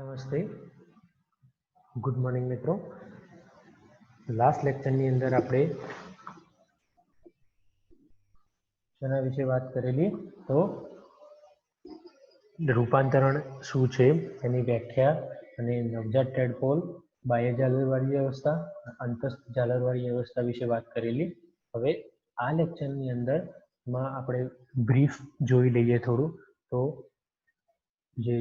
नमस्ते, good morning मित्रों। Last लेक्चરની અંદર આપણે શેના વિશે વાત કરેલી તો રૂપાંતરણ શું છે એની વ્યાખ્યા અને નવજાત ટેડપોલ બાહ્ય જાલરવાળી વ્યવસ્થા અંતસ્થ જાલરવાળી વ્યવસ્થા વિશે વાત કરેલી। હવે આ લેક્ચરની અંદર માં આપણે બ્રીફ જોઈ લઈએ થોડું તો જે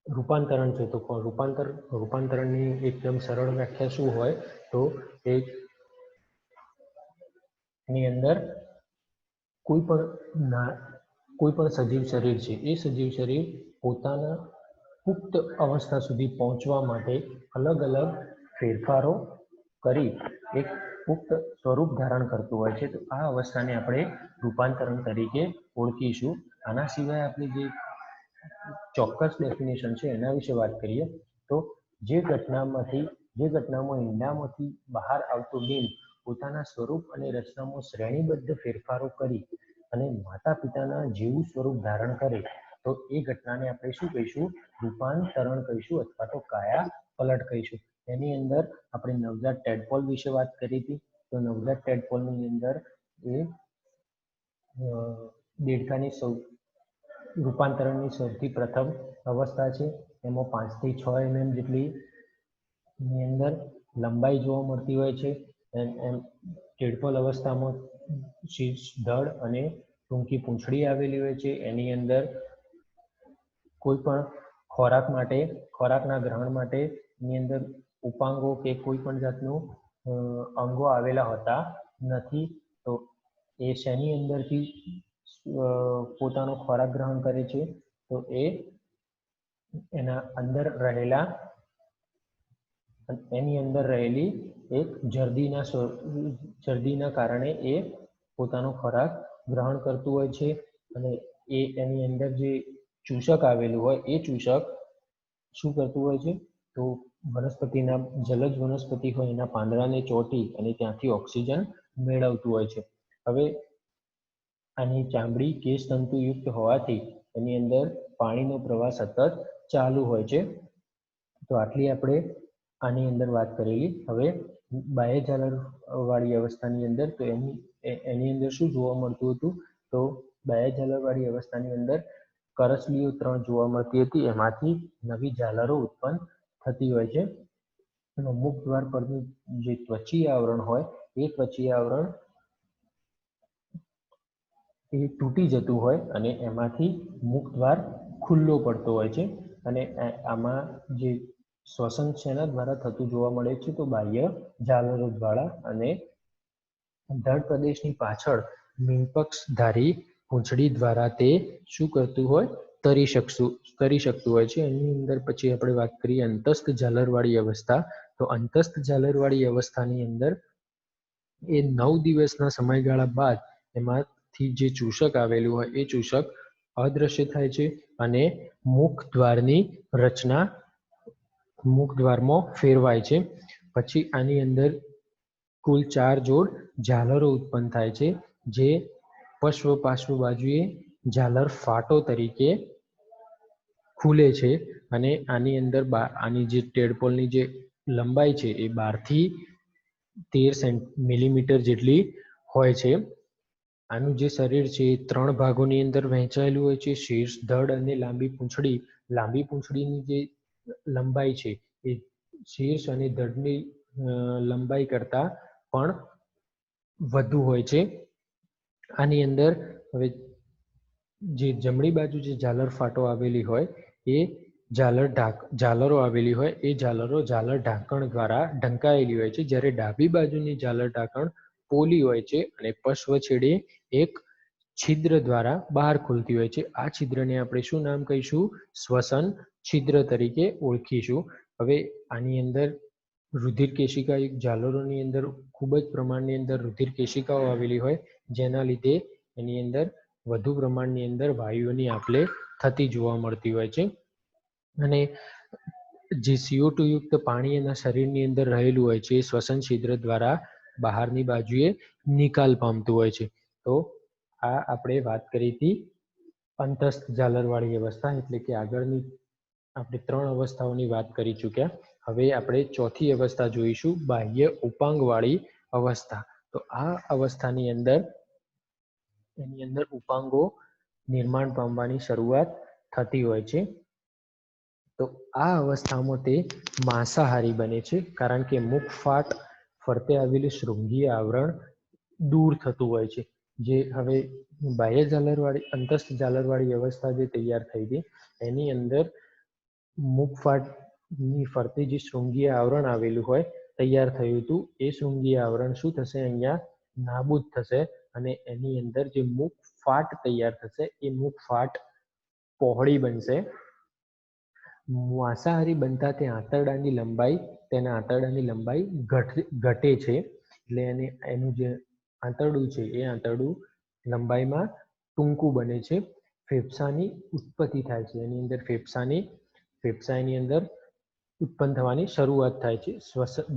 रूपांतरण है तो रूपांतरण की एकदम सरल व्याख्या शू होय तो एक अंदर कोई पण सजीव शरीर है ए सजीव शरीर पोताना पुख्त अवस्था सुधी पहोंचवा माटे अलग अलग फेरफारों करी एक पुख्त स्वरूप धारण करतुं होय छे। तो आ अवस्था ने आपणे रूपांतरण तरीके ओळखीशुं। आना सिवाय आपणे जे ચોક્કસ ડેફિનેશન છે એના વિશે વાત કરીએ તો જે ઘટનામાં ઈંડામાંથી બહાર આવતું ડીમ પોતાના સ્વરૂપ અને રચનામાં શ્રેણીબદ્ધ ફેરફારો કરી અને માતા પિતાના જેવું સ્વરૂપ ધારણ કરે તો એ ઘટનાને આપણે શું કહીશું? રૂપાંતરણ કહીશું અથવા તો કાયા પલટ કહીશું। એની અંદર આપણે નવજાત ટેડપોલ વિશે વાત કરી હતી। તો નવજાત ટેડપોલની અંદર એ દેડકાની रूपांतरण की सौथी प्रथम अवस्था है। एम 5 થી 6 mm जेटली अंदर लंबाई जोवा मळती होय छे। टेडपोल अवस्था में शीर्ष धड़ अने टूंकी पूंछड़ी आवेली होय छे। एनी अंदर कोई पण खोराकना ग्रहण माटे एनी अंदर उपांगो के कोई पण जातनुं अंगो आवेला होता नथी। तो ए शेनी अंदरथी पोतानो खोराक ग्रहण करे छे तो ए एना अंदर रहेली एक जर्दीना कारणे ए पोतानो खोराक ग्रहण करतुं होय छे। अने ए एनी अंदर जे चूषक आवेलुं होय ए चूषक शुं करतुं होय छे तो वनस्पतिना जलज वनस्पति होय एना પાંદડાને ચોંટી અને ત્યાંથી ઓક્સિજન મેળવતું હોય છે। હવે आनी चामड़ी केश तंतुयुक्त होवाथी एनी अंदर पाणीनो प्रवाह सतत चालू होय छे। तो आटली आपणे आनी अंदर बात करेली। हवे बाह्य जालरवाળી अवस्थानी अंदर तो एनी अंदर शुं जोवा मळतुं हतुं तो बाह्य जालरवाળી अवस्थानी अंदर करचलीओ 3 जोवा मळती हती। एमांथी नवी जालरो उत्पन्न थती होय छे। मुखद्वार परनुं जे त्वचीय आवरण होय ए त्वचीय आवरण तूटी जतुं होय अने एमांथी मुखद्वार खुल्लो पड़तो होय छे। अने आमां जे श्वसन शेना द्वारा थतुं जोवा मळे छे तो बाह्य जालरो द्वारा। अने धड़ प्रदेशनी पाछळ मीनपक्षधारी पूंछड़ी द्वारा ते शुं करतुं होय तरी शकतुं होय छे। एनी अंदर पछी आपणे वात करीए अंतस्थ जालरवाળી अवस्था। तो अंतस्थ जालरवाળી अवस्थानी अंदर ए 9 दिवसना समयगाळा बाद एमांथी जे चूषक आवेलुं होय ए चूषक अदृश्य थाय छे अने मुखद्वारनी रचना मुखद्वारमां फेरवाय छे। पछी आनी अंदर कुल 4 जोड़ जालरो उत्पन्न थाय छे जे पश्व पार्श्व बाजुए जालर फाटो तरीके खुले छे। अने आनी अंदर आनी जे टेडपोलनी जे लंबाई छे ए 12 થી 13 मिलीमीटर जेटली होय छे। आनु जे शरीर छे 3 भागोनी अंदर वहेंचायेलुं होय छे। शीर्ष धड़ अने लांबी पूंछड़ीनी जे लंबाई छे ए शीर्ष अने धड़नी लंबाई करता पण વધુ હોય છે। આની અંદર હવે જે જમણી બાજુ જે ઝાલર ફાટો આવેલી હોય એ ઝાલરો આવેલી હોય એ ઝાલરો ઝાલર ઢાંકણ દ્વારા ઢંકાયેલી હોય છે, જ્યારે ડાબી બાજુની ઝાલર ઢાંકણ પોલી હોય છે અને પશ્વ છેડે એક છિદ્ર દ્વારા બહાર ખુલતી હોય છે। આ છિદ્રને આપણે શું નામ કહીશું? શ્વસન છિદ્ર તરીકે ઓળખીશું। હવે આની અંદર रुधिर केशिका जालरोनी अंदर खूब ज प्रमाणनी अंदर रुधिर केशिकाओ आवेली होय जेना लीधे एनी अंदर वधु प्रमाणनी अंदर वायुओनी आपले थती जोवा मळती होय छे। अने जे CO2 युक्त पाणी एना शरीरनी अंदर रहेलुं होय छे श्वसन छिद्र द्वारा बहारनी बाजुए निकाल पामतुं होय छे। तो आ आपणे वात करी हती अंतस्थ जालरवाળી अवस्था, एटले के आगळनी આપણે 3 અવસ્થાઓની વાત કરી ચૂક્યા. હવે આપણે ચોથી અવસ્થા જોઈશું, બાહ્ય ઉપાંગવાળી અવસ્થા. તો આ અવસ્થાની અંદર ઉપાંગો નિર્માણ પામવાની શરૂઆત થતી હોય છે. તો આ અવસ્થામાં તે માંસાહારી બને છે, કારણ કે મુખફાટ ફરતે આવેલું શૃંગીય આવરણ દૂર થતું હોય છે. જે હવે બાહ્ય ઝાલરવાળી અંતસ્થ ઝાલરવાળી અવસ્થા જે તૈયાર થઈ હતી, એની અંદર મુખફાટની ફરતે જે શૃંગીય આવરણ આવેલું હોય તૈયાર થયું હતું, એ શૃંગીય આવરણ શું થશે, અહીંયા નાબૂદ થશે અને એની અંદર જે મુખફાટ તૈયાર થશે એ મુખફાટ પહોળી બનશે. માંસાહારી બનતા તે આંતરડાની લંબાઈ ઘટે છે. એટલે એનું જે આંતરડું છે એ આંતરડું લંબાઈમાં ટૂંકું બને છે. ફેફસાની ઉત્પત્તિ થાય છે. એની અંદર ફેફસાની અંદર ઉત્પન્ન થવાની શરૂઆત થાય છે.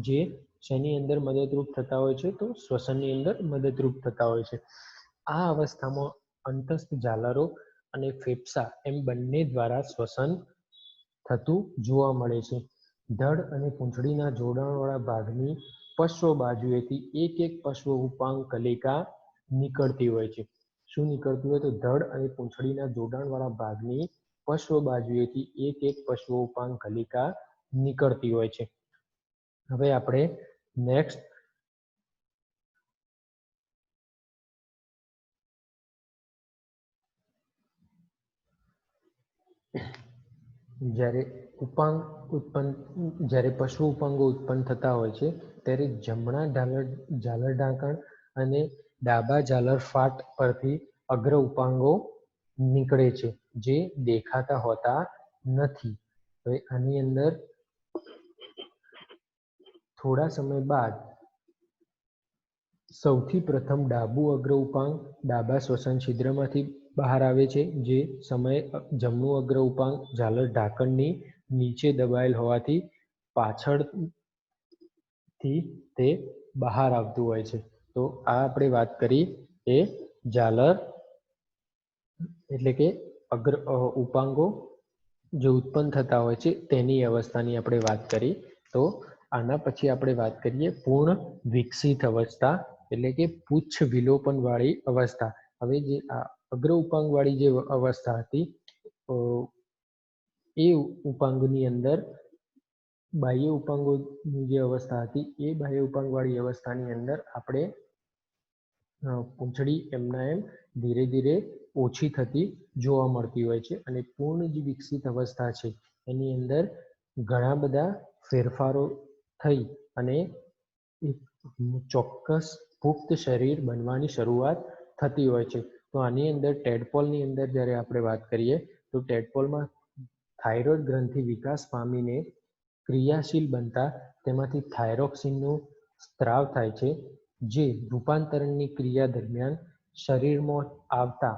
જે શેની અંદર મદદરૂપ થતા હોય છે, તો શ્વસનની અંદર મદદરૂપ થતા હોય છે. આ અવસ્થામાં અંતસ્થ ઝાલરો અને ફેફસા એમ બંને દ્વારા શ્વસન થતું જોવા મળે છે. ધડ અને પૂંછડીના જોડાણવાળા ભાગની પશ્વ બાજુએથી એક પશ્વ ઉપાંગ કલિકા નીકળતી હોય છે. શું નીકળતું હોય, તો ધડ અને પૂંછડીના જોડાણવાળા ભાગની પશ્વ બાજુએથી એક પશ્વ ઉપાંગ કલિકા નીકળતી હોય છે. હવે આપણે નેક્સ્ટ જ્યારે પશ્વ ઉપાંગો ઉત્પન્ન થતા હોય છે, ત્યારે જમણા ઝાલર ઢાંકણ અને ડાબા ઝાલર ફાટ પરથી અગ્ર ઉપાંગો નીકળે છે, જે દેખાતા હોતા નથી. હવે આની અંદર થોડા સમય બાદ સૌથી પ્રથમ ડાબુ અગ્ર ઉપાંગ ડાબા શ્વસન છિદ્રમાંથી બહાર આવે છે. જે સમયે જમણું અગ્ર ઉપાંગ ઝાલર ઢાંકણની નીચે દબાયેલ હોવાથી પાછળથી તે બહાર આવતું હોય છે. તો આ આપણે વાત કરી એ ઝાલર એટલે કે ઉપાંગો જે ઉત્પન્ન થતા હોય છે તેની અવસ્થાની આપણે વાત કરી. તો આના પછી આપણે વાત કરીએ પૂર્ણ વિકસિત અવસ્થા, એટલે કે પુચ્છ વિલોપન વાળી અવસ્થા. હવે જે આ અગ્ર ઉપાંગ વાળી જે અવસ્થા હતી, એ ઉપાંગની અંદર બાહ્ય ઉપાંગોની જે અવસ્થા હતી, એ બાહ્ય ઉપાંગ વાળી અવસ્થાની અંદર આપણે પૂંછડી એમના એમ ધીરે ધીરે ઓછી થતી જોવા મળતી હોય છે. અને પૂર્ણ જે વિકસિત અવસ્થા છે એની અંદર ઘણા બધા ફેરફારો થઈ અને એક ચોક્કસ પુખ્ત શરીર બનવાની શરૂઆત થતી હોય છે. તો આની અંદર ટેડપોલની અંદર જ્યારે આપણે વાત કરીએ, તો ટેડપોલમાં થાઇરોઇડ ગ્રંથિ વિકાસ પામીને ક્રિયાશીલ બનતા તેમાંથી થાઇરોક્સિનનો સ્ત્રાવ થાય છે, જે રૂપાંતરણની ક્રિયા દરમિયાન શરીરમાં આવતા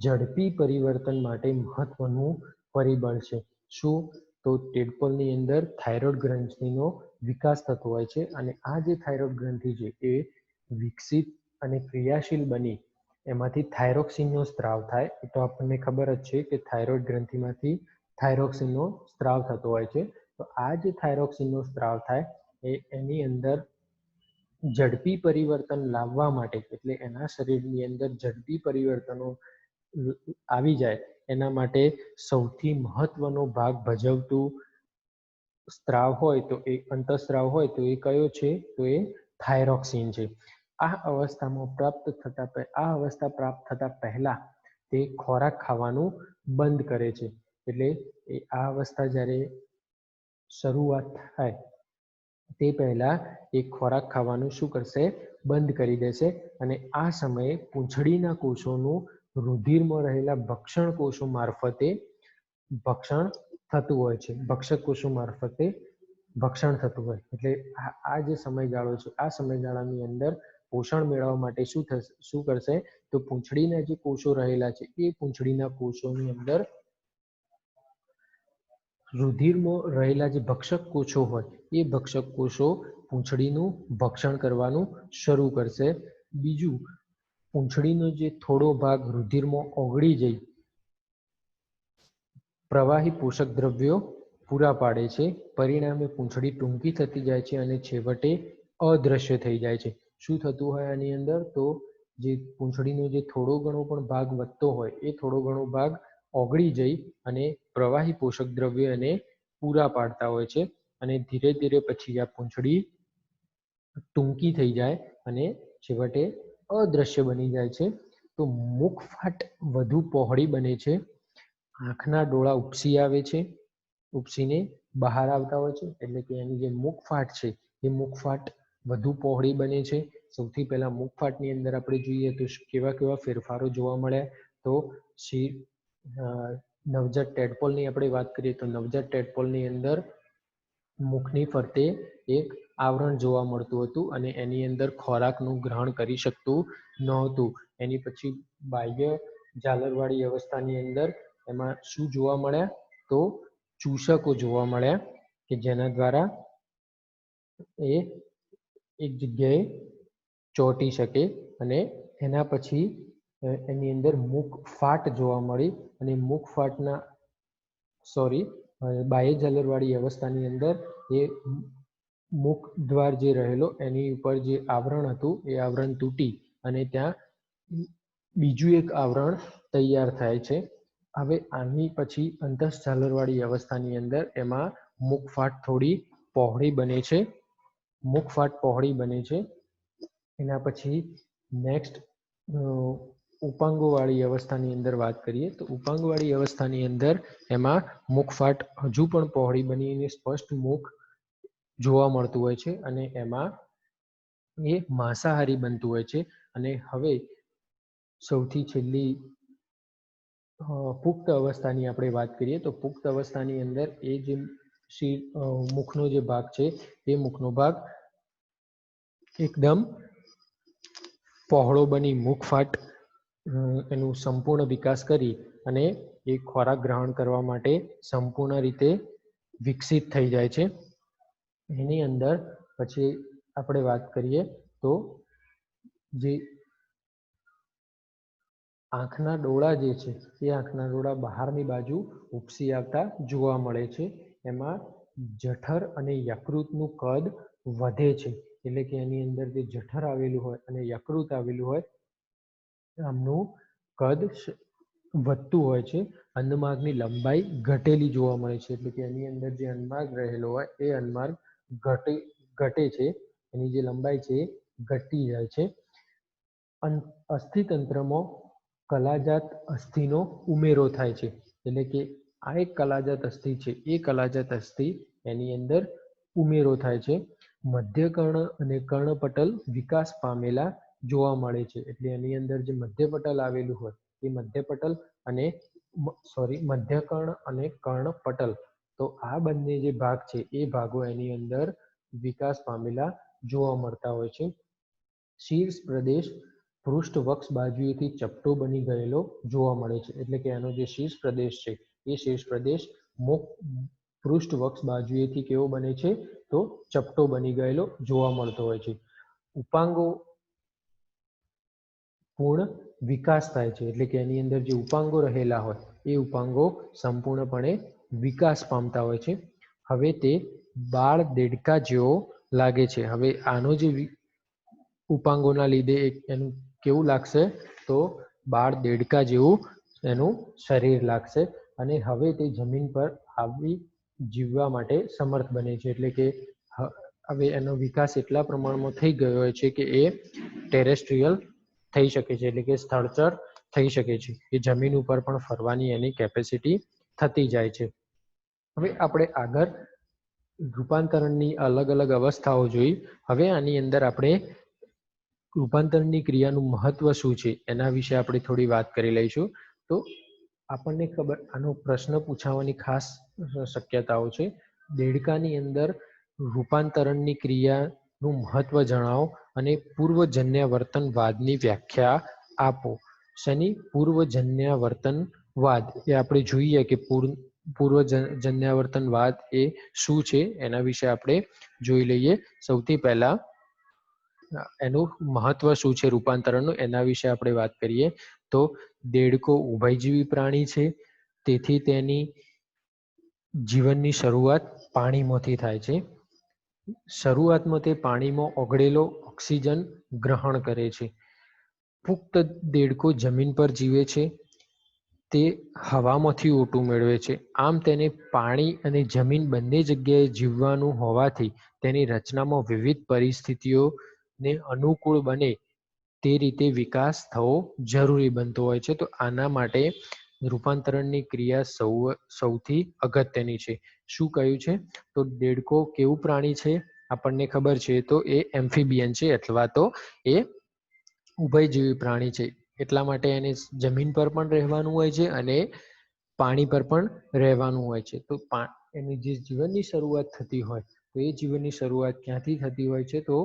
ઝડપી પરિવર્તન માટે મહત્વનું પરિબળ છે. શું, તો ટેડપોલની અંદર થાઇરોઇડ ગ્રંથિનો વિકાસ થતો હોય છે અને આ જે થાઇરોઇડ ગ્રંથિ છે એ વિકસિત અને ક્રિયાશીલ બની એમાંથી થાઇરોક્સિનનો સ્ત્રાવ થાય. એ તો આપણને ખબર જ છે કે થાઇરોઇડ ગ્રંથિમાંથી થાઇરોક્સિનનો સ્ત્રાવ થતો હોય છે. તો આ જે થાઇરોક્સિનનો સ્ત્રાવ થાય એની અંદર ઝડપી પરિવર્તન લાવવા માટે, એટલે એના શરીરની અંદર ઝડપી પરિવર્તનો આવી જાય એના માટે સૌથી મહત્વનો ભાગ ભજવતું સ્ત્રાવ હોય તો એ અંતઃસ્ત્રાવ હોય તો એ કયો છે, તો એ થાઇરોક્સિન છે. આ અવસ્થા પ્રાપ્ત થતા પહેલા તે ખોરાક ખાવાનું બંધ કરે છે. એટલે આ અવસ્થા જ્યારે શરૂઆત થાય તે પહેલા એ ખોરાક ખાવાનું શું કરશે, બંધ કરી દેશે. અને આ સમયે પૂંછડીના કોષોનું રુધિરમાં રહેલા ભક્ષણ કોષો મારફતે ભક્ષણ થતું હોય છે. ભક્ષક કોષો મારફતે ભક્ષણ થતું હોય, એટલે આ જે સમયગાળો છે, આ સમયગાળાની અંદર પોષણ મેળવવા માટે શું કરશે, તો પૂંછડીના જે કોષો રહેલા છે એ પૂંછડીના કોષોની અંદર રુધિરમાં રહેલા જે ભક્ષક કોષો હોય એ ભક્ષક કોષો પૂંછડીનું ભક્ષણ કરવાનું શરૂ કરશે. બીજું, પૂંછડીનો જે થોડો ભાગ રુધિરમાં ઓગળી જઈ પ્રવાહી પોષક દ્રવ્યો પૂરા પાડે છે, પરિણામે પૂંછડી ટૂંકી થતી જાય છે અને છેવટે અદ્રશ્ય થઈ જાય છે. શું થતું હોય આની અંદર? તો જે પૂંછડીનો જે થોડો ઘણો પણ ભાગ વધતો હોય એ થોડો ઘણો ભાગ ઓગળી જઈ અને પ્રવાહી પોષક દ્રવ્યો એને પૂરા પાડતા હોય છે અને ધીરે ધીરે પછી આ પૂંછડી ટૂંકી થઈ જાય અને છેવટે અદ્રશ્ય બની જાય છે. તો મુખફાટ વધુ પહોળી બને છે. આંખના ડોળા ઉપસી આવે છે, ઉપસીને બહાર આવતા હોય છે, એટલે કે એની જે મુખફાટ છે એ મુખફાટ વધુ પહોળી બને છે. સૌથી પહેલા મુખફાટની અંદર આપણે જોઈએ તો કેવા કેવા ફેરફારો જોવા મળ્યા? તો નવજાત ટેડપોલની આપણે વાત કરીએ તો નવજાત ટેડપોલની અંદર મુખની ફરતે એક આવરણ જોવા મળતું હતું અને એની અંદર ખોરાકનું ગ્રહણ કરી શકતું નહોતું. એની પછી બાહ્ય ઝાલરવાળી અવસ્થાની અંદર એમાં શું જોવા મળ્યા? તો ચૂસકો જોવા મળ્યા કે જેના દ્વારા એ એક જગ્યાએ ચોંટી શકે અને એના પછી એની અંદર મુખફાટ જોવા મળી અને મુખફાટના બાહ્ય ઝાલરવાળી અવસ્થાની અંદર એ મુખ દ્વાર જે રહેલો એની ઉપર જે આવરણ હતું એ આવરણ તૂટી અને ત્યાં બીજું એક આવરણ તૈયાર થાય છે. હવે આની પછી અંતઃઝાલરવાળી અવસ્થાની અંદર એમાં મુખફાટ થોડી પહોળી બને છે. મુખફાટ પહોળી બને છે. એના પછી નેક્સ્ટ ઉપાંગોવાળી અવસ્થાની અંદર વાત કરીએ તો ઉપાંગવાળી અવસ્થાની અંદર એમાં મુખફાટ હજુ પણ પહોળી બનીને સ્પષ્ટ મુખ જોવા મળતું હોય છે અને એમાં એ માંસાહારી બનતું હોય છે. અને હવે સૌથી છેલ્લી પુખ્ત અવસ્થાની આપણે વાત કરીએ તો પુખ્ત અવસ્થાની અંદર એ જે મુખનો જે ભાગ છે એ મુખનો ભાગ એકદમ પહોળો બની મુખફાટ એનું સંપૂર્ણ વિકાસ કરી અને એ ખોરાક ગ્રહણ કરવા માટે સંપૂર્ણ રીતે વિકસિત થઈ જાય છે. એની અંદર પછી આપણે વાત કરીએ તો જે આંખના ડોળા જે છે એ આંખના ડોળા બહારની બાજુ ઉપસી આવતા જોવા મળે છે. એમાં જઠર અને યકૃતનું કદ વધે છે, એટલે કે એની અંદર જે જઠર આવેલું હોય અને યકૃત આવેલું હોય આમનું કદ વધતું હોય છે. અંદમાર્ગની લંબાઈ ઘટેલી જોવા મળે છે, એટલે કે એની અંદર જે અંદમાર્ગ રહેલો હોય એ અંદમાર્ગ ઘટે છે, એની જે લંબાઈ છે એ ઘટી જાય છે. અસ્થિતંત્રમાં કલાજાત અસ્થિનો ઉમેરો થાય છે, એટલે કે આ એક કલાજાત અસ્થિ છે એ કલાજાત અસ્થિ એની અંદર ઉમેરો થાય છે. મધ્યકર્ણ અને કર્ણપટલ વિકાસ પામેલા જોવા મળે છે, એટલે એની અંદર જે મધ્યપટલ આવેલું હોય એ મધ્યકર્ણ અને કર્ણપટલ, તો આ બંને જે ભાગ છે એ ભાગો એની અંદર વિકાસ પામેલા જોવા મળતા હોય છે. શીર્ષ પ્રદેશ પૃષ્ઠવક્ષ બાજુએથી ચપટો બની ગયેલો જોવા મળે છે, એટલે કે એનો જે શીર્ષ પ્રદેશ છે એ શીર્ષ પ્રદેશ પૃષ્ઠવક્ષ બાજુએથી કેવો બને છે? તો ચપટો બની ગયેલો જોવા મળતો હોય છે. ઉપાંગો પૂર્ણ વિકાસ થાય છે, એટલે કે એની અંદર જે ઉપાંગો રહેલા હોય એ ઉપાંગો સંપૂર્ણપણે વિકાસ પામતા હોય છે. હવે તે બાળ દેડકા જેવો લાગે છે. હવે આનો જે ઉપાંગોના લીધે એનું કેવું લાગશે? તો બાળ દેડકા જેવું એનું શરીર લાગશે અને હવે તે જમીન પર આવી જીવવા માટે સમર્થ બને છે, એટલે કે હવે એનો વિકાસ એટલા પ્રમાણમાં થઈ ગયો હોય છે કે એ ટેરેસ્ટ્રીયલ થઈ શકે છે, એટલે કે સ્થળચર થઈ શકે છે, એ જમીન ઉપર પણ ફરવાની એની કેપેસિટી થતી જાય છે. હવે આપણે આગળ રૂપાંતરણની અલગ અલગ અવસ્થાઓ જોઈ. હવે આની અંદર આપણે રૂપાંતરણની ક્રિયાનું મહત્વ શું છે એના વિશે આપણે થોડી વાત કરી લઈશું. તો આપણને ખબર, આનો પ્રશ્ન પૂછાવાની ખાસ શક્યતાઓ છે. દેડકાની અંદર રૂપાંતરણની ક્રિયાનું મહત્વ જણાવો અને પૂર્વજન્યાવર્તનવાદની વ્યાખ્યા આપો. શની પૂર્વજન્યાવર્તનવાદ એ આપણે જોઈએ કે પૂર્વજન્યાવર્તનવાદ એ શું છે એના વિશે આપણે જોઈ લઈએ. સૌથી પહેલા એનું મહત્વ શું છે રૂપાંતરણનું એના વિશે આપણે વાત કરીએ તો દેડકો ઉભયજીવી પ્રાણી છે, તેથી તેની જીવનની શરૂઆત પાણીમાંથી થાય છે. શરૂઆતમાં તે પાણીમાં ઓગળેલો ઓક્સિજન ગ્રહણ કરે છે. પુખ્ત દેડકો જમીન પર જીવે છે. તે હવામાંથી ઓટું મેળવે છે. આમ તેને પાણી અને જમીન બંને જગ્યાએ જીવવાનું હોવાથી તેની રચનામાં વિવિધ પરિસ્થિતિઓને અનુકૂળ બને તે રીતે વિકાસ થવો જરૂરી બનતો હોય છે. તો આના માટે રૂપાંતરણની ક્રિયા સૌથી અગત્યની છે. શું કહ્યું છે? તો દેડકો કેવું પ્રાણી છે? આપણને ખબર છે. તો એ એમ્ફીબિયન છે અથવા તો એ ઉભયજીવી પ્રાણી છે. એટલા માટે એને જમીન પર પણ રહેવાનું હોય છે અને પાણી પર પણ રહેવાનું હોય છે. તો એની જે જીવનની શરૂઆત થતી હોય તો એ જીવનની શરૂઆત ક્યાંથી થતી હોય છે? તો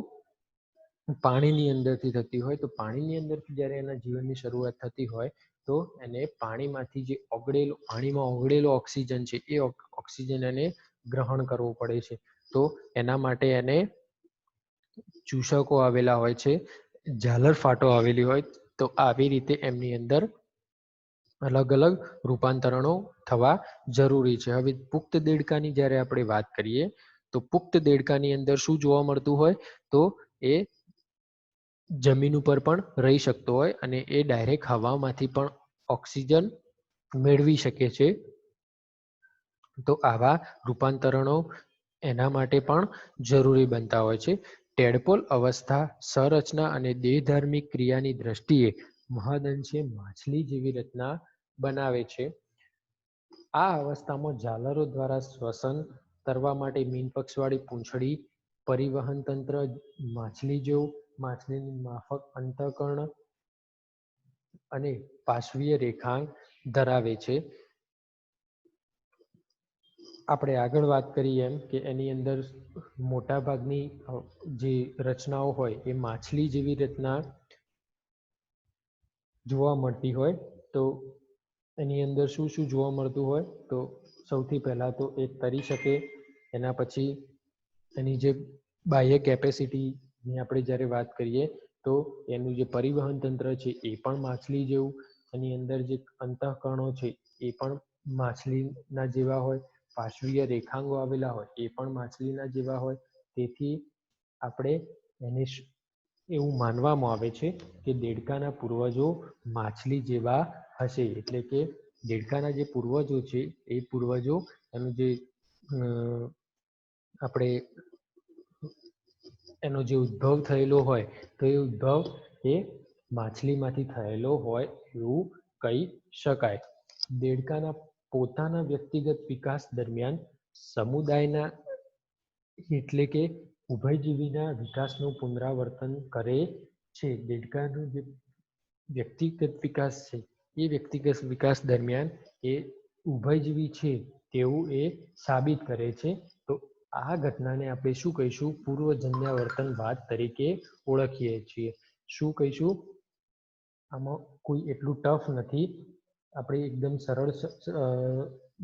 પાણીની અંદરથી થતી હોય. તો પાણીની અંદરથી જ્યારે એના જીવનની શરૂઆત થતી હોય તો એને પાણીમાંથી જે પાણીમાં ઓગળેલો ઓક્સિજન છે એ ઓક્સિજન એને ગ્રહણ કરવો પડે છે. તો એના માટે એને ચૂસકો આવેલા હોય છે, ઝાલર ફાટો આવેલી હોય. તો આવી રીતે એમની અંદર અલગ અલગ રૂપાંતરણો થવા જરૂરી છે. હવે પુખ્ત દેડકાની જ્યારે આપણે વાત કરીએ તો પુખ્ત દેડકાની અંદર શું જોવા મળતું હોય? તો એ જમીન ઉપર પણ રહી શકતો હોય અને એ ડાયરેક્ટ હવામાંથી પણ ઓક્સિજન મેળવી શકે છે. તો આવા રૂપાંતરણો એના માટે પણ જરૂરી બનતા હોય છે. ટેડપોલ અવસ્થા સંરચના અને દેહધાર્મિક ક્રિયાની દ્રષ્ટિએ મહદઅંશે માછલી જેવી રચના બનાવે છે. આ અવસ્થામાં ઝાલરો દ્વારા શ્વસન કરવા માટે મીનપક્ષવાળી પૂંછડી, પરિવહન તંત્ર માછલી જેવું, માછલીની માફક અંતઃકરણ અને પાર્શ્વીય રેખાંગ ધરાવે છે. આપણે આગળ વાત કરીએ એમ કે એની અંદર મોટા ભાગની જે રચનાઓ હોય એ માછલી જેવી રચના જોવા મળતી હોય. તો એની અંદર શું શું જોવા મળતું હોય? તો સૌથી પહેલા તો એ તરી શકે. એના પછી એની જે બાહ્ય કેપેસિટીની આપણે જ્યારે વાત કરીએ તો એનું જે પરિવહન તંત્ર છે એ પણ માછલી જેવું. એની અંદર જે અંતઃકરણો છે એ પણ માછલીના જેવા હોય. પાર્શ્વીય રેખાંગો આવેલા હોય એ પણ માછલીના જેવા હોય. તેથી આપણે એને એવું માનવામાં આવે છે કે દેડકાના પૂર્વજો માછલી જેવા હશે. એટલે કે દેડકાના જે પૂર્વજો છે એ પૂર્વજો એનું જે આપણે એનો જે ઉદ્ભવ થયેલો હોય તો એ ઉદ્ભવ એ માછલીમાંથી થયેલો હોય એવું કહી શકાય. દેડકાના પોતાના વ્યક્તિગત વિકાસ દરમિયાન સમુદાયના એટલે કે ઉભયજીવીના વિકાસનું પુનરાવર્તન કરે છે. દેડકાનું જે વ્યક્તિગત વિકાસ છે એ વ્યક્તિગત વિકાસ દરમિયાન એ ઉભયજીવી છે તેવું એ સાબિત કરે છે. તો આ ઘટનાને આપણે શું કહીશું? પૂર્વજન્યાવર્તનવાદ તરીકે ઓળખીએ છીએ. શું કહીશું? આમાં કોઈ એટલું ટફ નથી. આપણે એકદમ સરળ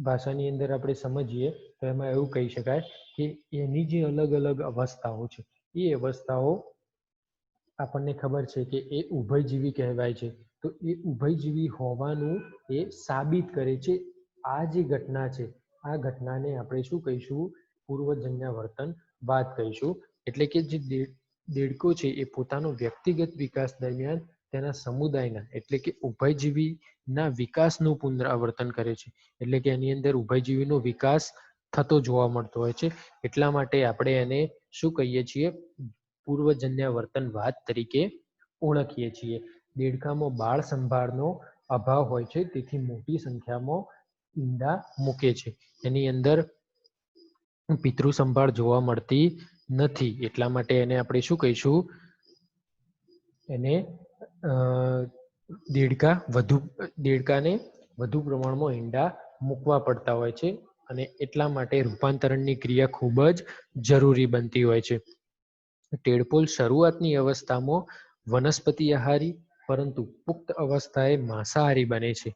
ભાષાની અંદર આપણે સમજીએ તો એમાં એવું કહી શકાય કે એની જે અલગ અલગ અવસ્થાઓ છે એ અવસ્થાઓ આપણને ખબર છે કે એ ઉભયજીવી કહેવાય છે. તો એ ઉભયજીવી હોવાનું એ સાબિત કરે છે. આ જે ઘટના છે આ ઘટનાને આપણે શું કહીશું? પૂર્વજન્યાવર્તનવાદ કહીશું. એટલે કે જે દેડકો છે એ પોતાનો વ્યક્તિગત વિકાસ દરમિયાન તેના સમુદાયના એટલે કે ઉભયજીવીના વિકાસનું પુનરાવર્તન કરે છે. એટલે કે એની અંદર ઉભયજીવીનો વિકાસ થતો જોવા મળતો હોય છે. એટલા માટે આપણે એને શું કહીએ છીએ? પૂર્વજન્યાવર્તનવાદ તરીકે ઓળખીએ છીએ. દેડકામાં બાળ સંભાળનો અભાવ હોય છે. તેથી મોટી સંખ્યામાં ઈંડા મૂકે છે. એની અંદર પિતૃ સંભાળ જોવા મળતી નથી. એટલા માટે એને આપણે શું કહીશું? એને દેડકાને વધુ પ્રમાણમાં ઈંડા મૂકવા પડતા હોય છે અને એટલા માટે રૂપાંતરણની ક્રિયા ખૂબ જ જરૂરી બનતી હોય છે. ટેડપોલ શરૂઆતની અવસ્થામાં વનસ્પતિ આહારી પરંતુ પુખ્ત અવસ્થાએ માંસાહારી બને છે.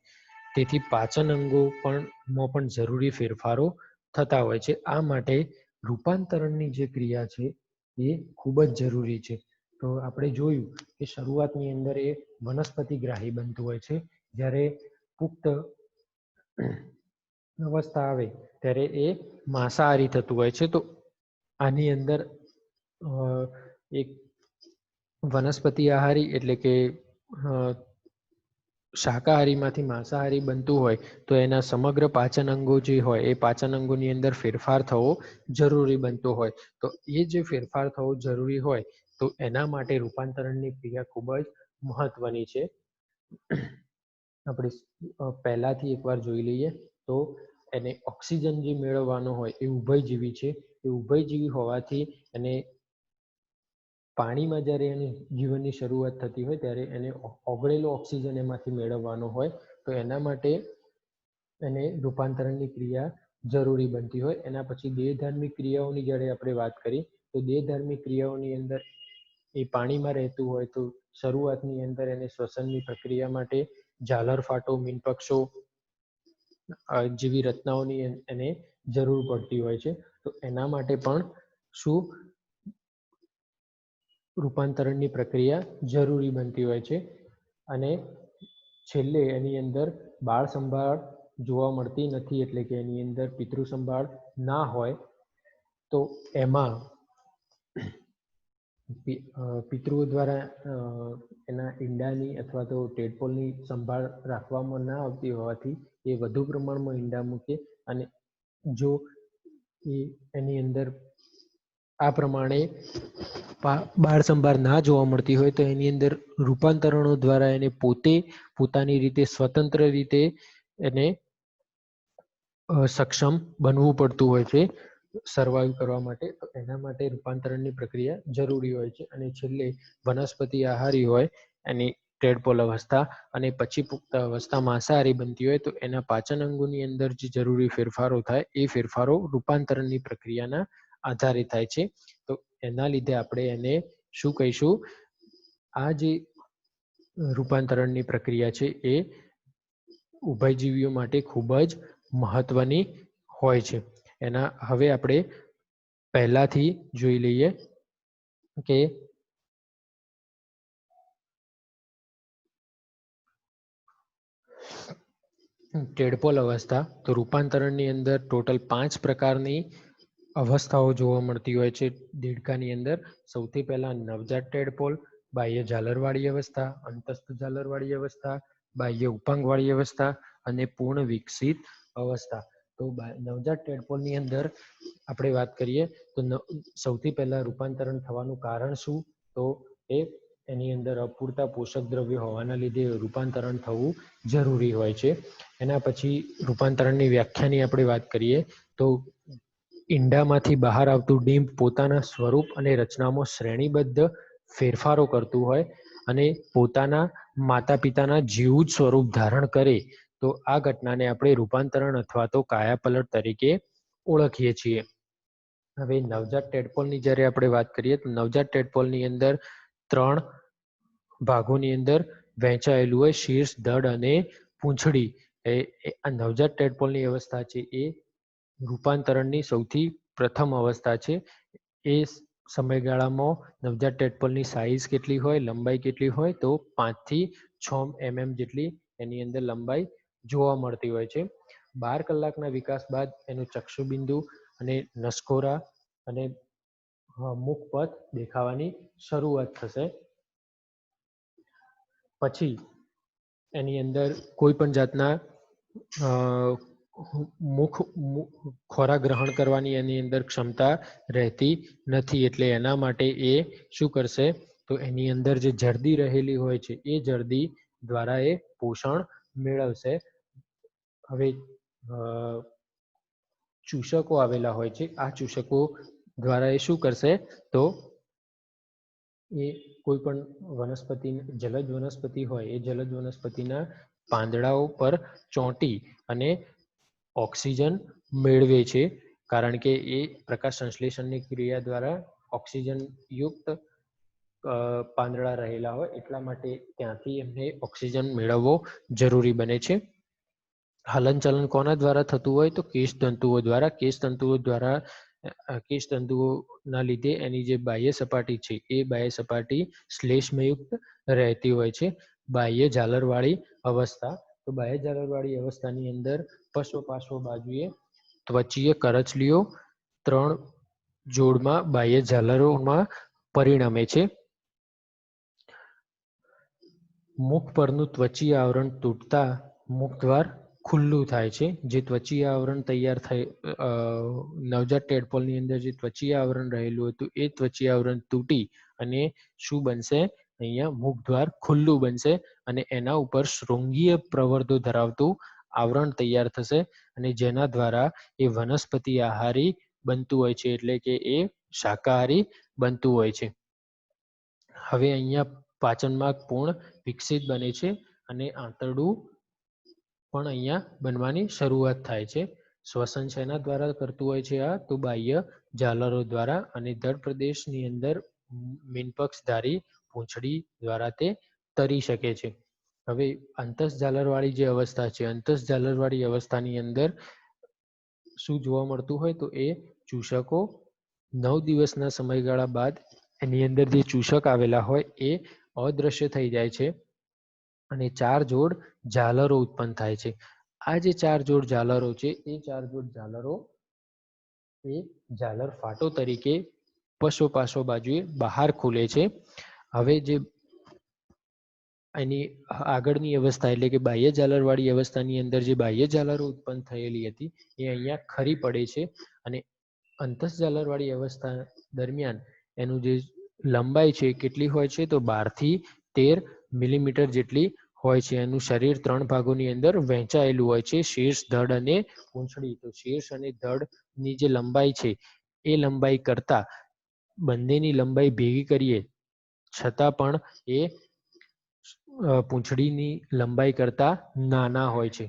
તેથી પાચન અંગોમાં પણ જરૂરી ફેરફારો થતા હોય છે. આ માટે રૂપાંતરણની જે ક્રિયા છે એ ખૂબ જ જરૂરી છે. તો આપણે જોયું કે શરૂઆતની અંદર એ વનસ્પતિગ્રાહી બનતું હોય છે. જ્યારે પુખ્ત અવસ્થા આવે ત્યારે એ માંસાહારી થતું હોય છે. તો આની અંદર એક વનસ્પતિ આહારી એટલે કે શાકાહારીમાંથી માંસાહારી બનતું હોય તો એના સમગ્ર પાચન અંગો જે હોય એ પાચન અંગોની અંદર ફેરફાર થવો જરૂરી બનતો હોય. તો એ જે ફેરફાર થવો જરૂરી હોય તો એના માટે રૂપાંતરણની ક્રિયા ખૂબ જ મહત્વની છે. આપણે પહેલાથી એકવાર જોઈ લઈએ તો એને ઓક્સિજન જે મેળવવાનો હોય એ ઉભયજીવી છે. એ ઉભયજીવી હોવાથી એને પાણીમાં જ્યારે એની જીવનની શરૂઆત થતી હોય ત્યારે એને ઓગળેલો ઓક્સિજન એમાંથી મેળવવાનો હોય તો એના માટે એને રૂપાંતરણની ક્રિયા જરૂરી બનતી હોય. એના પછી દેહધાર્મિક ક્રિયાઓની જ્યારે આપણે વાત કરી તો દેહધાર્મિક ક્રિયાઓની અંદર એ પાણીમાં રહેતું હોય તો શરૂઆતની અંદર એને શ્વસનની પ્રક્રિયા માટે ઝાલરફાટો, મીનપક્ષો જેવી રચનાઓની એને જરૂર પડતી હોય છે. તો એના માટે પણ શું રૂપાંતરણની પ્રક્રિયા જરૂરી બનતી હોય છે. અને છેલ્લે એની અંદર બાળ સંભાળ જોવા મળતી નથી એટલે કે એની અંદર પિતૃ સંભાળ ના હોય તો એમાં પિતૃઓ દ્વારા એના ઈંડાની અથવા તો ટેડપોલની સંભાળ રાખવામાં ના આવતી હોવાથી એ વધુ પ્રમાણમાં ઈંડા મૂકે અને જો એની અંદર આ પ્રમાણે બાળ સંભાળ ના જોવા મળતી હોય તો એની અંદર રૂપાંતરણો દ્વારા એને પોતાની રીતે સ્વતંત્ર રીતે એને સક્ષમ બનવું પડતું હોય છે સર્વાઈવ કરવા માટે. તો એના માટે રૂપાંતરણની પ્રક્રિયા જરૂરી હોય છે. અને છેલ્લે વનસ્પતિ આહારી હોય એની ટેડપોલ અવસ્થા અને પછી પુખ્ત અવસ્થા માંસાહારી બનતી હોય તો એના પાચન અંગોની અંદર જે જરૂરી ફેરફારો થાય એ ફેરફારો રૂપાંતરણની પ્રક્રિયાના આધારે થાય છે. તો એના લીધે આપણે એને શું કહીશું, આ જે રૂપાંતરણની પ્રક્રિયા છે એ ઉભયજીવીઓ માટે ખૂબ જ મહત્વની હોય છે. એના હવે આપણે પહેલાથી જોઈ લઈએ કે ટેડપોલ અવસ્થા. તો રૂપાંતરણની અંદર ટોટલ 5 પ્રકારની અવસ્થાઓ જોવા મળતી હોય છે દેડકાની અંદર. સૌથી પહેલા નવજાત ટેડપોલ, બાહ્ય ઝાલરવાળી અવસ્થા, અંતસ્થ ઝાલરવાળી અવસ્થા, બાહ્ય ઉપાંગવાળી અવસ્થા અને પૂર્ણ વિકસિત અવસ્થા. તો નવજાત ટેડપોલની અંદર આપણે વાત કરીએ તો સૌથી પહેલા રૂપાંતરણ થવાનું કારણ શું, તો એની અંદર અપૂરતા પોષક દ્રવ્યો હોવાના લીધે રૂપાંતરણ થવું જરૂરી હોય છે. એના પછી રૂપાંતરણની વ્યાખ્યાની આપણે વાત કરીએ તો ઈંડામાંથી બહાર આવતું ડીંબ પોતાના સ્વરૂપ અને રચનામાં શ્રેણીબદ્ધ ફેરફારો કરતું હોય અને પોતાના માતા પિતાના જેવું જ સ્વરૂપ ધારણ કરે તો આ ઘટનાને આપણે રૂપાંતરણ અથવા તો કાયાપલટ તરીકે ઓળખીએ છીએ. હવે નવજાત ટેડપોલની જ્યારે આપણે વાત કરીએ તો નવજાત ટેડપોલની અંદર 3 ભાગોની અંદર વહેંચાયેલું હોય, શીર્ષ, ધડ અને પૂંછડી. આ નવજાત ટેડપોલની અવસ્થા છે એ રૂપાંતરણની સૌથી પ્રથમ અવસ્થા છે. એ સમયગાળામાં નવજાત ટેડપોલની સાઇઝ કેટલી હોય, લંબાઈ કેટલી હોય, તો 5 થી 6 mm જેટલી એની અંદર લંબાઈ જોવા મળતી હોય છે. 12 કલાકના વિકાસ બાદ એનું ચક્ષુબિંદુ અને નસકોરા અને મુખપથ દેખાવાની શરૂઆત થશે. પછી એની અંદર કોઈ પણ જાતના ખોરાક ગ્રહણ કરવાની એની અંદર ક્ષમતા રહેતી નથી. એટલે એના માટે એ શું કરશે, તો એની અંદર જે જરદી રહેલી હોય છે એ જરદી દ્વારા એ પોષણ મેળવશે. હવે ચૂષકો આવેલા હોય છે. આ ચૂષકો દ્વારા એ શું કરશે, તો એ કોઈ પણ વનસ્પતિ, જલજ વનસ્પતિ હોય એ જલજ વનસ્પતિના પાંદડાઓ પર ચોંટી અને ઓક્સિજન મેળવે છે. કારણ કે એ પ્રકાશ સંશ્લેષણની ક્રિયા દ્વારા ઓક્સિજન યુક્ત પાંદડા રહેલા હોય એટલા માટે ત્યાંથી એમને ઓક્સિજન મેળવવો જરૂરી બને છે. હલનચલન કોના દ્વારા થતું હોય, તો કેશતંતુઓ દ્વારા. કેશતંતુઓના લીધે એની જે બાહ્ય સપાટી છે એ બાહ્ય સપાટી શ્લેષ્મયુક્ત રહેતી હોય છે. બાહ્ય ઝાલરવાળી અવસ્થા. તો તો બાહ્ય ઝાલરવાળી અવસ્થાની અંદર પશ્વ બાજુએ ત્વચીય કરચલીઓ 3 જોડમાં બાહ્ય ઝાલરોમાં પરિણમે છે. મુખ પરનું ત્વચીય આવરણ તૂટતા મુખદ્વાર ખુલ્લું થાય છે. જે ત્વચીય આવરણ તૈયાર થઈ નવજાત ટેડપોલની અંદર જે ત્વચીય આવરણ રહેલું હતું એ ત્વચીય આવરણ તૂટી અને શું બનશે? અહીંયા મુખદ્વાર ખુલ્લું બનશે અને એના ઉપર શૃંગીય પ્રવર્ધો ધરાવતું આવરણ તૈયાર થશે અને જેના દ્વારા એ વનસ્પતિ આહારી બનતું હોય છે, એટલે કે એ શાકાહારી બનતું હોય છે. હવે અહીંયા પાચન માર્ગ પૂર્ણ વિકસિત બને છે અને આંતરડું પણ અહીંયા બનવાની શરૂઆત થાય છે. શ્વસન શેના દ્વારા કરતું હોય છે? આ તો બાહ્ય ઝાલરો દ્વારા અને ધડ પ્રદેશની અંદર મીનપક્ષધારી પૂંછડી દ્વારા તે તરી શકે છે. હવે અંતઃઝાલરવાળી જે અવસ્થા છે, અંતઃઝાલરવાળી અવસ્થાની અંદર શું જોવા મળતું હોય તો એ ચૂષકો 9 દિવસના સમયગાળા બાદ એની અંદર જે ચૂષક આવેલા હોય એ અદ્રશ્ય થઈ જાય છે અને 4 જોડ ઝાલરો ઉત્પન્ન થાય છે. આ જે 4 જોડ ઝાલરો છે એ 4 જોડ ઝાલરો એ ઝાલર ફાટો તરીકે પશ્વ બાજુએ બહાર ખુલે છે. હવે જે એની આગળની અવસ્થા એટલે કે બાહ્ય ઝાલરવાળી અવસ્થાની અંદર જે બાહ્ય ઝાલરો ઉત્પન્ન થયેલી હતી એ અહીંયા ખરી પડે છે અને અંતઃઝાલરવાળી અવસ્થા દરમિયાન એનું જે લંબાઈ છે કેટલી હોય છે? તો 12 થી 13 મિલીમીટર જેટલી હોય છે. એનું શરીર 3 ભાગોની અંદર વહેંચાયેલું હોય છે, શીર્ષ, ધડ અને પૂંછડી. તો શીર્ષ અને ધડની જે લંબાઈ છે એ લંબાઈ કરતા બંનેની લંબાઈ ભેગી કરીએ છતાં પણ એ પૂંછડીની લંબાઈ કરતા નાના હોય છે.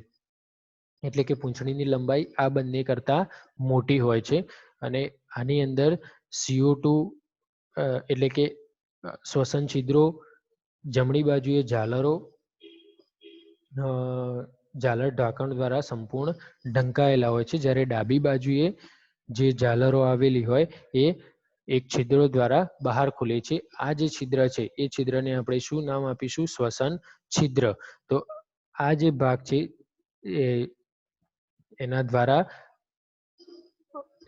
એટલે કે પૂંછડીની લંબાઈ આ બંને કરતા મોટી હોય છે અને આની અંદર CO2 એટલે કે શ્વસન છિદ્રો જમણી બાજુએ ઝાલરો ઝાલર ઢાંકણ દ્વારા સંપૂર્ણ ઢંકાયેલા હોય છે, જ્યારે ડાબી બાજુએ જે ઝાલરો આવેલી હોય એ એક છિદ્રો દ્વારા બહાર ખુલે છે. આ જે છિદ્ર છે એ છિદ્રને આપણે શું નામ આપીશું? શ્વસન છિદ્ર. તો આ જે ભાગ છે એના દ્વારા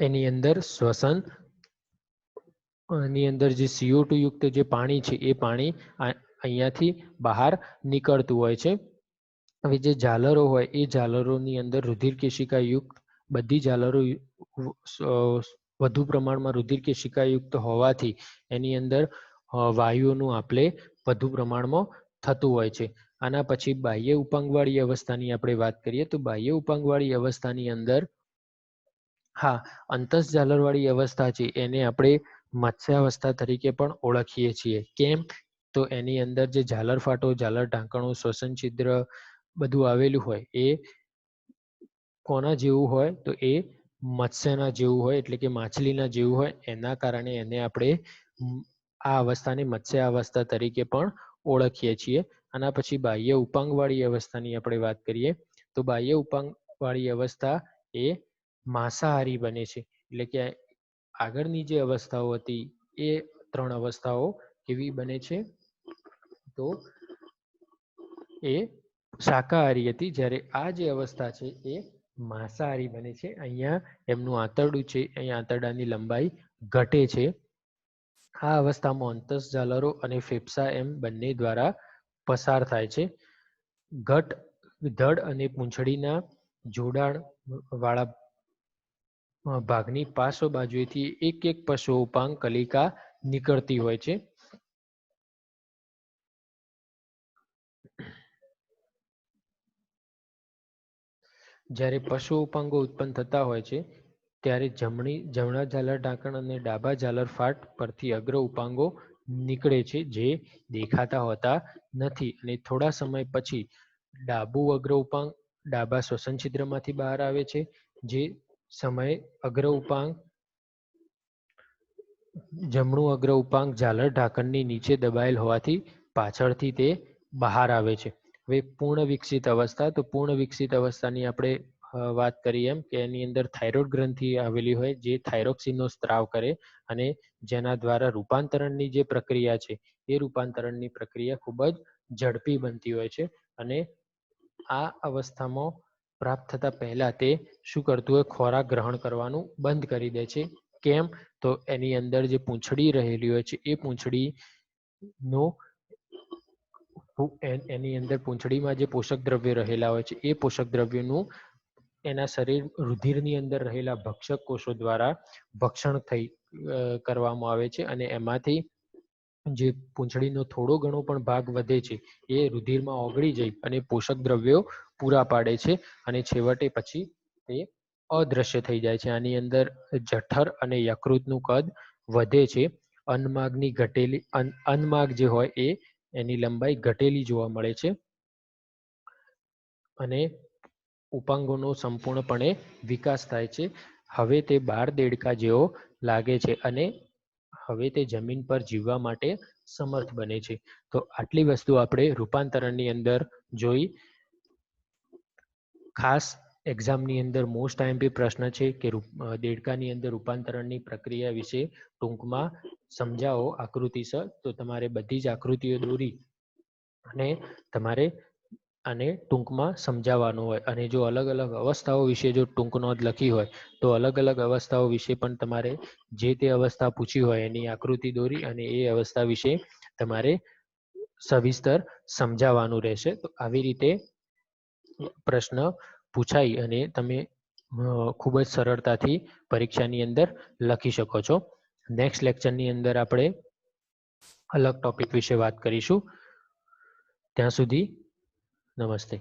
એની અંદર શ્વસન ની અંદર જે CO2 યુક્ત જે પાણી છે એ પાણી અહીંયાથી બહાર નીકળતું હોય છે. હવે જે ઝાલરો હોય એ ઝાલરોની અંદર રુધિર કેશિકા યુક્ત બધી ઝાલરો વધુ પ્રમાણમાં રુધિર કેશિકા યુક્ત હોવાથી એની અંદર વાયુઓનું આપલે વધુ પ્રમાણમાં થતું હોય છે. આના પછી બાહ્ય ઉપાંગવાળી અવસ્થાની આપણે વાત કરીએ તો બાહ્ય ઉપાંગવાળી અવસ્થાની અંદર અંતઃઝાલરવાળી અવસ્થા છે એને આપણે મત્સ્યાવસ્થા તરીકે પણ ઓળખીએ છીએ. કેમ? તો એની અંદર જે ઝાલર ફાટો, ઝાલર ઢાંકણો, શ્વસન છિદ્ર બધું આવેલું હોય એ કોના જેવું હોય? તો એ મત્સ્યના જેવું હોય, એટલે કે માછલીના જેવું હોય. એના કારણે એને આપણે આ અવસ્થાને મત્સ્ય અવસ્થા તરીકે પણ ઓળખીએ છીએ. આના પછી બાહ્ય ઉપાંગવાળી અવસ્થાની આપણે વાત કરીએ તો બાહ્ય ઉપાંગવાળી અવસ્થા એ માંસાહારી બને છે. એટલે કે આગળની જે અવસ્થાઓ હતી એ 3 અવસ્થાઓ કેવી બને છે? તો એ શાકાહારી હતી, જ્યારે આ જે અવસ્થા છે એ માંસાહારી બને છે. અહીંયા એમનું આંતરડું છે, અહીંયા આંતરડાની લંબાઈ ઘટે છે. આ અવસ્થામાં અંતઃઝાલરો અને ફેફસા એમ બંને દ્વારા પસાર થાય છે. ધડ અને પૂંછડીના જોડાણ વાળા ભાગની પાર્શ્વ બાજુએથી એક પશ્વ ઉપાંગ કલિકા નીકળતી હોય છે. જ્યારે પશ્વ ઉપાંગો ઉત્પન્ન થતા હોય છે ત્યારે જમણા ઝાલર ઢાંકણ અને ડાબા ઝાલર ફાટ પરથી અગ્ર ઉપાંગો નીકળે છે, જે દેખાતા હોતા નથી અને થોડા સમય પછી ડાબું અગ્ર ઉપાંગ ડાબા શ્વસન છિદ્રમાંથી બહાર આવે છે. જે સમયે જમણું અગ્ર ઉપાંગ ઝાલર ઢાંકણની નીચે દબાયેલ હોવાથી પાછળથી તે બહાર આવે છે. હવે પૂર્ણ વિકસિત અવસ્થા, તો પૂર્ણ વિકસિત અવસ્થાની આપણે વાત કરીએ એમ કે એની અંદર થાઇરોઇડ ગ્રંથિ આવેલી હોય જે થાઇરોક્સિનનો સ્ત્રાવ કરે અને જેના દ્વારા રૂપાંતરણની જે પ્રક્રિયા છે એ રૂપાંતરણની પ્રક્રિયા ખૂબ જ ઝડપી બનતી હોય છે અને આ અવસ્થામાં પ્રાપ્ત થતા પહેલા તે શું કરતું હોય, ખોરાક ગ્રહણ કરવાનું બંધ કરી દે છે. કેમ? તો એની અંદર જે પૂંછડી રહેલી હોય છે એ પૂંછડીનો એની અંદર પૂંછડીમાં જે પોષક દ્રવ્યો રહેલા હોય છે એ પોષક દ્રવ્યોનું એના શરીર રુધિરની અંદર રહેલા ભક્ષક કોષો દ્વારા ભક્ષણ કરવામાં આવે છે અને એમાંથી જે પૂંછડીનો થોડો ઘણો પણ ભાગ વધે છે એ રુધિરમાં ઓગળી જઈ અને પોષક દ્રવ્યો પૂરા પાડે છે અને છેવટે પછી તે અદ્રશ્ય થઈ જાય છે. આની અંદર જઠર અને યકૃતનું કદ વધે છે. અન્નમાર્ગ જે હોય એની લંબાઈ ઘટેલી જોવા મળે છે અને ઉપાંગોનો સંપૂર્ણપણે વિકાસ થાય છે. હવે તે 12 દેડકા જેવો લાગે છે અને હવે તે જમીન પર જીવવા માટે સમર્થ બને છે. તો આટલી વસ્તુ આપણે રૂપાંતરણની અંદર જોઈ. ખાસ એક્ઝામની અંદર મોસ્ટ આઈએમપી પ્રશ્ન છે કે દેડકાની અંદર રૂપાંતરણની પ્રક્રિયા વિશે ટૂંકમાં સમજાવો આકૃતિસર. તો તમારે બધી જ આકૃતિઓ દોરી અને તમારે આને ટૂંકમાં સમજાવવાનું હોય. અને જો અલગ અલગ અવસ્થાઓ વિશે જો ટૂંક નોંધ લખી હોય તો અલગ અલગ અવસ્થાઓ વિશે પણ તમારે જે તે અવસ્થા પૂછી હોય એની આકૃતિ દોરી અને એ અવસ્થા વિશે તમારે સવિસ્તર સમજાવવાનું રહેશે. તો આવી રીતે પ્રશ્ન પૂછાય અને તમે ખૂબ જ સરળતાથી પરીક્ષાની અંદર લખી શકો છો. નેક્સ્ટ લેક્ચરની અંદર આપણે અલગ ટોપિક વિશે વાત કરીશું. ત્યાં સુધી નમસ્તે.